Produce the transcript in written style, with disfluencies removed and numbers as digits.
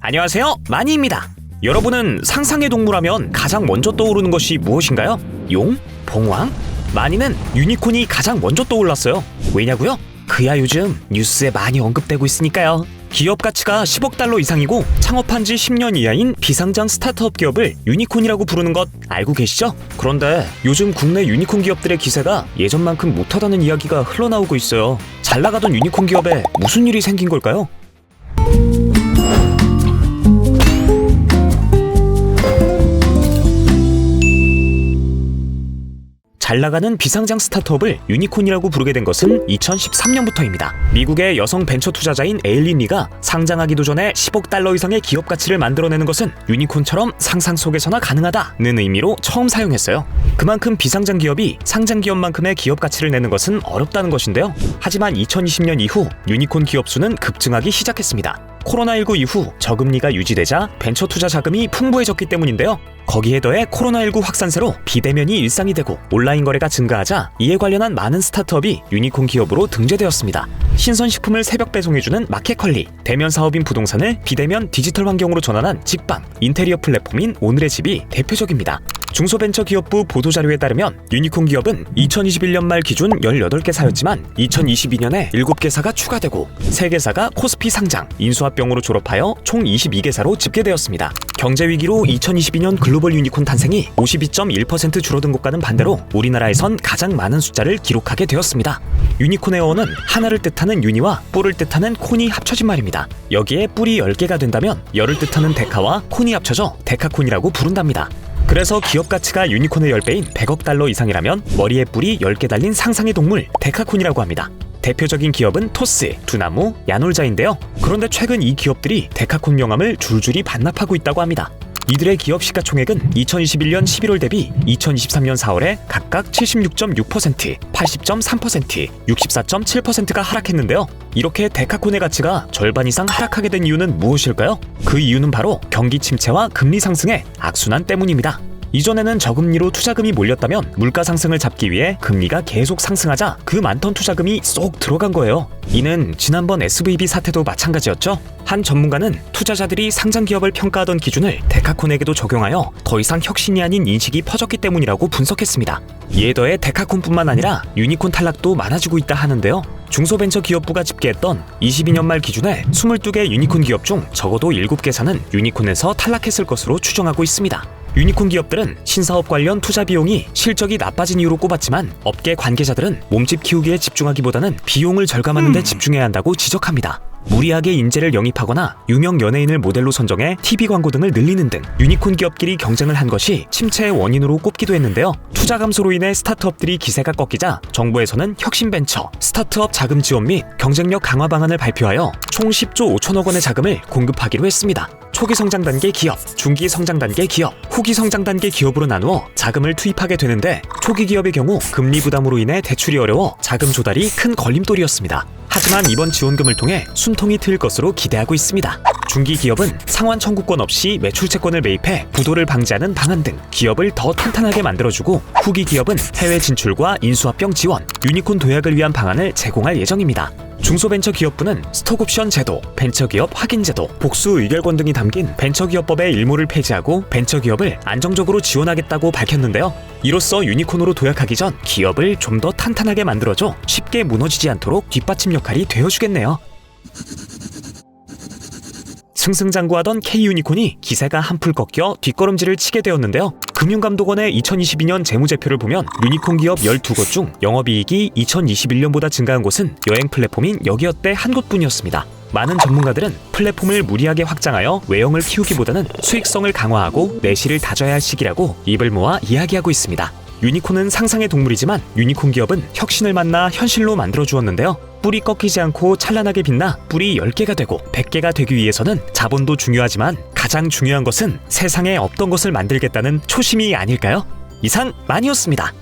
안녕하세요, 마니입니다. 여러분은 상상의 동물하면 가장 먼저 떠오르는 것이 무엇인가요? 용? 봉황? 마니는 유니콘이 가장 먼저 떠올랐어요. 왜냐고요? 그야 요즘 뉴스에 많이 언급되고 있으니까요. 기업 가치가 10억 달러 이상이고 창업한 지 10년 이하인 비상장 스타트업 기업을 유니콘이라고 부르는 것 알고 계시죠? 그런데 요즘 국내 유니콘 기업들의 기세가 예전만큼 못하다는 이야기가 흘러나오고 있어요. 잘 나가던 유니콘 기업에 무슨 일이 생긴 걸까요? 잘 나가는 비상장 스타트업을 유니콘이라고 부르게 된 것은 2013년부터입니다. 미국의 여성 벤처 투자자인 에일린 리가 상장하기도 전에 10억 달러 이상의 기업 가치를 만들어내는 것은 유니콘처럼 상상 속에서나 가능하다는 의미로 처음 사용했어요. 그만큼 비상장 기업이 상장 기업만큼의 기업 가치를 내는 것은 어렵다는 것인데요. 하지만 2020년 이후 유니콘 기업 수는 급증하기 시작했습니다. 코로나19 이후 저금리가 유지되자 벤처 투자 자금이 풍부해졌기 때문인데요. 거기에 더해 코로나19 확산세로 비대면이 일상이 되고 온라인 거래가 증가하자 이에 관련한 많은 스타트업이 유니콘 기업으로 등재되었습니다. 신선식품을 새벽 배송해주는 마켓컬리, 대면 사업인 부동산을 비대면 디지털 환경으로 전환한 직방, 인테리어 플랫폼인 오늘의 집이 대표적입니다. 중소벤처기업부 보도자료에 따르면 유니콘 기업은 2021년 말 기준 18개사였지만 2022년에 7개사가 추가되고 3개사가 코스피 상장, 인수합병으로 졸업하여 총 22개사로 집계되었습니다. 경제위기로 2022년 글로벌 유니콘 탄생이 52.1% 줄어든 것과는 반대로 우리나라에선 가장 많은 숫자를 기록하게 되었습니다. 유니콘의 어원은 하나를 뜻하는 유니와 뿔을 뜻하는 콘이 합쳐진 말입니다. 여기에 뿔이 10개가 된다면 열을 뜻하는 데카와 콘이 합쳐져 데카콘이라고 부른답니다. 그래서 기업 가치가 유니콘의 10배인 100억 달러 이상이라면 머리에 뿔이 10개 달린 상상의 동물 데카콘이라고 합니다. 대표적인 기업은 토스, 두나무, 야놀자인데요. 그런데 최근 이 기업들이 데카콘 명함을 줄줄이 반납하고 있다고 합니다. 이들의 기업 시가총액은 2021년 11월 대비 2023년 4월에 각각 76.6%, 80.3%, 64.7%가 하락했는데요. 이렇게 데카콘의 가치가 절반 이상 하락하게 된 이유는 무엇일까요? 그 이유는 바로 경기 침체와 금리 상승의 악순환 때문입니다. 이전에는 저금리로 투자금이 몰렸다면 물가 상승을 잡기 위해 금리가 계속 상승하자 그 많던 투자금이 쏙 들어간 거예요. 이는 지난번 SVB 사태도 마찬가지였죠. 한 전문가는 투자자들이 상장 기업을 평가하던 기준을 데카콘에게도 적용하여 더 이상 혁신이 아닌 인식이 퍼졌기 때문이라고 분석했습니다. 이에 더해 데카콘뿐만 아니라 유니콘 탈락도 많아지고 있다 하는데요. 중소벤처기업부가 집계했던 22년 말 기준에 22개 유니콘 기업 중 적어도 7개사는 유니콘에서 탈락했을 것으로 추정하고 있습니다. 유니콘 기업들은 신사업 관련 투자 비용이 실적이 나빠진 이유로 꼽았지만 업계 관계자들은 몸집 키우기에 집중하기보다는 비용을 절감하는 데 집중해야 한다고 지적합니다. 무리하게 인재를 영입하거나 유명 연예인을 모델로 선정해 TV 광고 등을 늘리는 등 유니콘 기업끼리 경쟁을 한 것이 침체의 원인으로 꼽기도 했는데요. 투자 감소로 인해 스타트업들이 기세가 꺾이자 정부에서는 혁신벤처, 스타트업 자금 지원 및 경쟁력 강화 방안을 발표하여 총 10조 5천억 원의 자금을 공급하기로 했습니다. 초기 성장 단계 기업, 중기 성장 단계 기업, 후기 성장 단계 기업으로 나누어 자금을 투입하게 되는데 초기 기업의 경우 금리 부담으로 인해 대출이 어려워 자금 조달이 큰 걸림돌이었습니다. 하지만 이번 지원금을 통해 숨통이 트일 것으로 기대하고 있습니다. 중기 기업은 상환 청구권 없이 매출 채권을 매입해 부도를 방지하는 방안 등 기업을 더 탄탄하게 만들어주고 후기 기업은 해외 진출과 인수합병 지원, 유니콘 도약을 위한 방안을 제공할 예정입니다. 중소벤처기업부는 스톡옵션 제도, 벤처기업 확인제도, 복수 의결권 등이 담긴 벤처기업법의 일부를 폐지하고 벤처기업을 안정적으로 지원하겠다고 밝혔는데요. 이로써 유니콘으로 도약하기 전 기업을 좀 더 탄탄하게 만들어줘 쉽게 무너지지 않도록 뒷받침 역할이 되어주겠네요. 승승장구하던 K유니콘이 기세가 한풀 꺾여 뒷걸음질을 치게 되었는데요. 금융감독원의 2022년 재무제표를 보면 유니콘 기업 12곳 중 영업이익이 2021년보다 증가한 곳은 여행 플랫폼인 여기어때 한 곳뿐이었습니다. 많은 전문가들은 플랫폼을 무리하게 확장하여 외형을 키우기보다는 수익성을 강화하고 내실을 다져야 할 시기라고 입을 모아 이야기하고 있습니다. 유니콘은 상상의 동물이지만 유니콘 기업은 혁신을 만나 현실로 만들어주었는데요. 뿔이 꺾이지 않고 찬란하게 빛나 뿔이 10개가 되고 100개가 되기 위해서는 자본도 중요하지만 가장 중요한 것은 세상에 없던 것을 만들겠다는 초심이 아닐까요? 이상 마니였습니다.